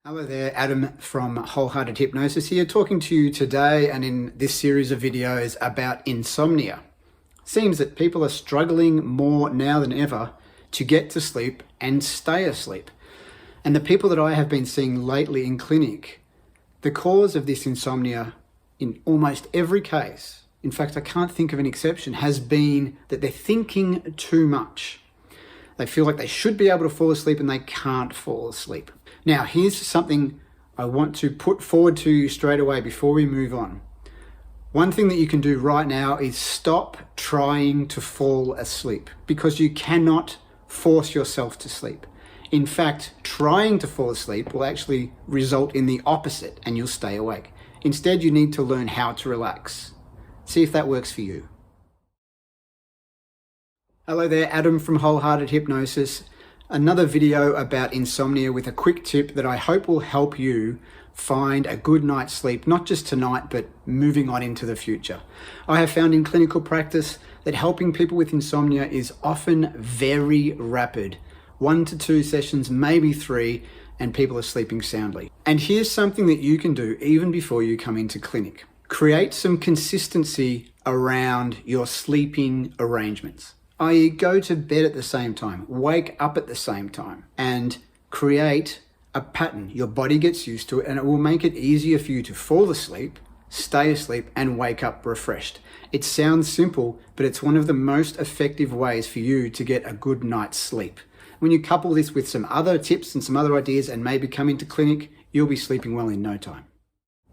Hello there, Adam from Wholehearted Hypnosis here, talking to you today and in this series of videos about insomnia. Seems that people are struggling more now than ever to get to sleep and stay asleep. And the people that I have been seeing lately in clinic, the cause of this insomnia in almost every case, in fact I can't think of an exception, has been that they're thinking too much. They feel like they should be able to fall asleep and they can't fall asleep. Now, here's something I want to put forward to you straight away before we move on. One thing that you can do right now is stop trying to fall asleep, because you cannot force yourself to sleep. In fact, trying to fall asleep will actually result in the opposite and you'll stay awake. Instead, you need to learn how to relax. See if that works for you. Hello there, Adam from Wholehearted Hypnosis. Another video about insomnia with a quick tip that I hope will help you find a good night's sleep, not just tonight, but moving on into the future. I have found in clinical practice that helping people with insomnia is often very rapid. 1 to 2 sessions, maybe 3, and people are sleeping soundly. And here's something that you can do even before you come into clinic. Create some consistency around your sleeping arrangements. I.e., go to bed at the same time, wake up at the same time, and create a pattern. Your body gets used to it and it will make it easier for you to fall asleep, stay asleep, and wake up refreshed. It sounds simple, but it's one of the most effective ways for you to get a good night's sleep. When you couple this with some other tips and some other ideas and maybe come into clinic, you'll be sleeping well in no time.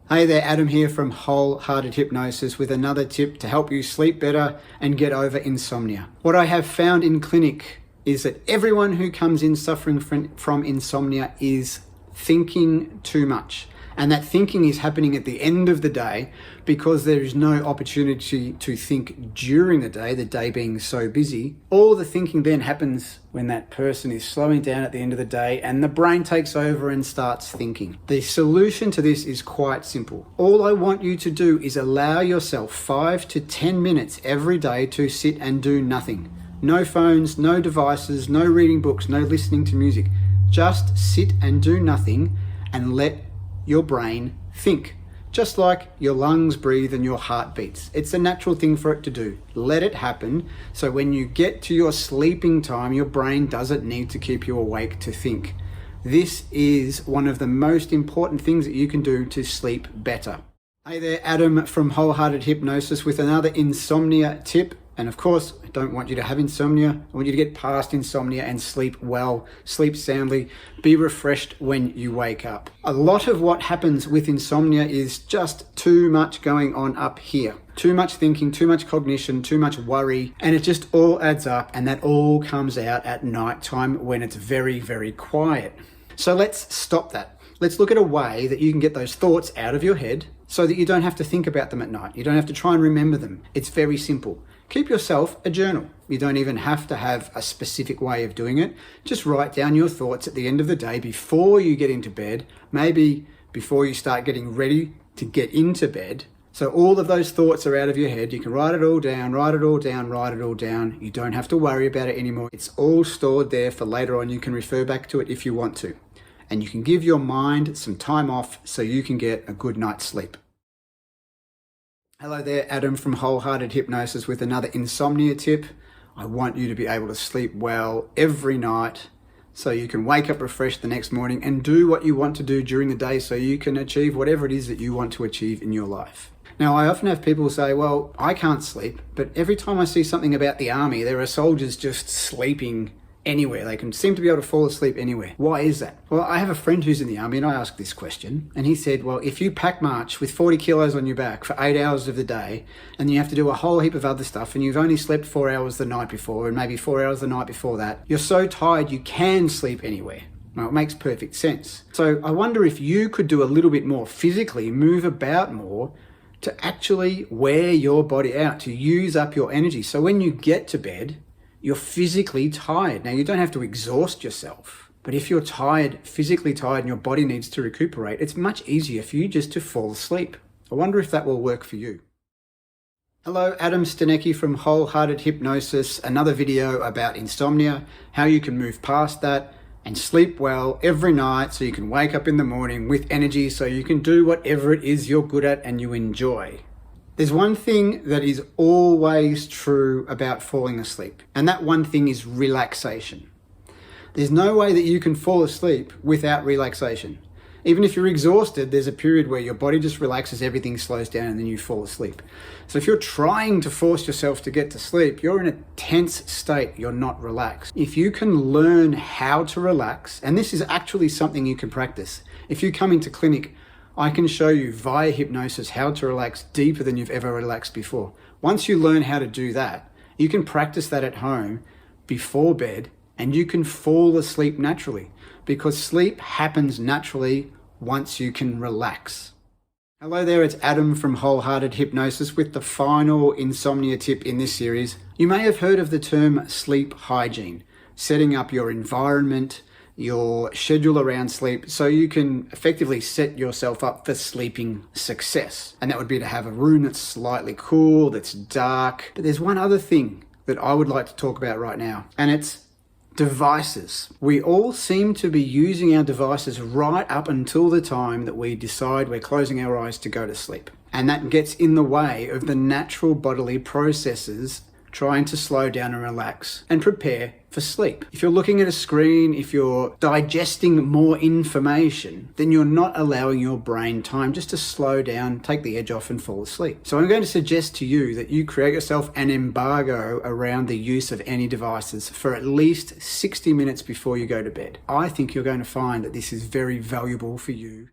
Hey there, Adam here from Wholehearted Hypnosis with another tip to help you sleep better and get over insomnia. What I have found in clinic is that everyone who comes in suffering from insomnia is thinking too much. And that thinking is happening at the end of the day because there is no opportunity to think during the day being so busy. All the thinking then happens when that person is slowing down at the end of the day and the brain takes over and starts thinking. The solution to this is quite simple. All I want you to do is allow yourself 5 to 10 minutes every day to sit and do nothing. No phones, no devices, no reading books, no listening to music. Just sit and do nothing and let your brain think, just like your lungs breathe and your heart beats. It's a natural thing for it to do. Let it happen, so when you get to your sleeping time, your brain doesn't need to keep you awake to think. This is one of the most important things that you can do to sleep better. Hey there, Adam from Wholehearted Hypnosis with another insomnia tip. And of course, I don't want you to have insomnia. I want you to get past insomnia and sleep well, sleep soundly, be refreshed when you wake up. A lot of what happens with insomnia is just too much going on up here. Too much thinking, too much cognition, too much worry, and it just all adds up, and that all comes out at night time when it's very, very quiet. So let's stop that. Let's look at a way that you can get those thoughts out of your head so that you don't have to think about them at night. You don't have to try and remember them. It's very simple. Keep yourself a journal. You don't even have to have a specific way of doing it. Just write down your thoughts at the end of the day before you get into bed, maybe before you start getting ready to get into bed. So all of those thoughts are out of your head. You can write it all down, write it all down, write it all down. You don't have to worry about it anymore. It's all stored there for later on. You can refer back to it if you want to. And you can give your mind some time off so you can get a good night's sleep. Hello there, Adam from Wholehearted Hypnosis with another insomnia tip. I want you to be able to sleep well every night so you can wake up refreshed the next morning and do what you want to do during the day so you can achieve whatever it is that you want to achieve in your life. Now, I often have people say, well, I can't sleep, but every time I see something about the army, there are soldiers just sleeping anywhere. They can seem to be able to fall asleep anywhere. Why is that? Well, I have a friend who's in the army and I asked this question and he said, well, if you pack march with 40 kilos on your back for 8 hours of the day and you have to do a whole heap of other stuff and you've only slept 4 hours the night before and maybe 4 hours the night before that, you're so tired you can sleep anywhere. Well, it makes perfect sense. So I wonder if you could do a little bit more physically, move about more to actually wear your body out, to use up your energy. So when you get to bed, you're physically tired. Now, you don't have to exhaust yourself, but if you're tired, physically tired, and your body needs to recuperate, it's much easier for you just to fall asleep. I wonder if that will work for you. Hello, Adam Stanecki from Wholehearted Hypnosis. Another video about insomnia, how you can move past that, and sleep well every night so you can wake up in the morning with energy so you can do whatever it is you're good at and you enjoy. There's one thing that is always true about falling asleep, and that one thing is relaxation. There's no way that you can fall asleep without relaxation. Even if you're exhausted, there's a period where your body just relaxes, everything slows down, and then you fall asleep. So if you're trying to force yourself to get to sleep, you're in a tense state, you're not relaxed. If you can learn how to relax, and this is actually something you can practice. If you come into clinic, I can show you via hypnosis how to relax deeper than you've ever relaxed before. Once you learn how to do that, you can practice that at home before bed, and you can fall asleep naturally, because sleep happens naturally once you can relax. Hello there, it's Adam from Wholehearted Hypnosis with the final insomnia tip in this series. You may have heard of the term sleep hygiene, setting up your environment, your schedule around sleep so you can effectively set yourself up for sleeping success. And that would be to have a room that's slightly cool, that's dark. But there's one other thing that I would like to talk about right now, and it's devices. We all seem to be using our devices right up until the time that we decide we're closing our eyes to go to sleep. And that gets in the way of the natural bodily processes trying to slow down and relax and prepare for sleep. If you're looking at a screen, if you're digesting more information, then you're not allowing your brain time just to slow down, take the edge off and fall asleep. So I'm going to suggest to you that you create yourself an embargo around the use of any devices for at least 60 minutes before you go to bed. I think you're going to find that this is very valuable for you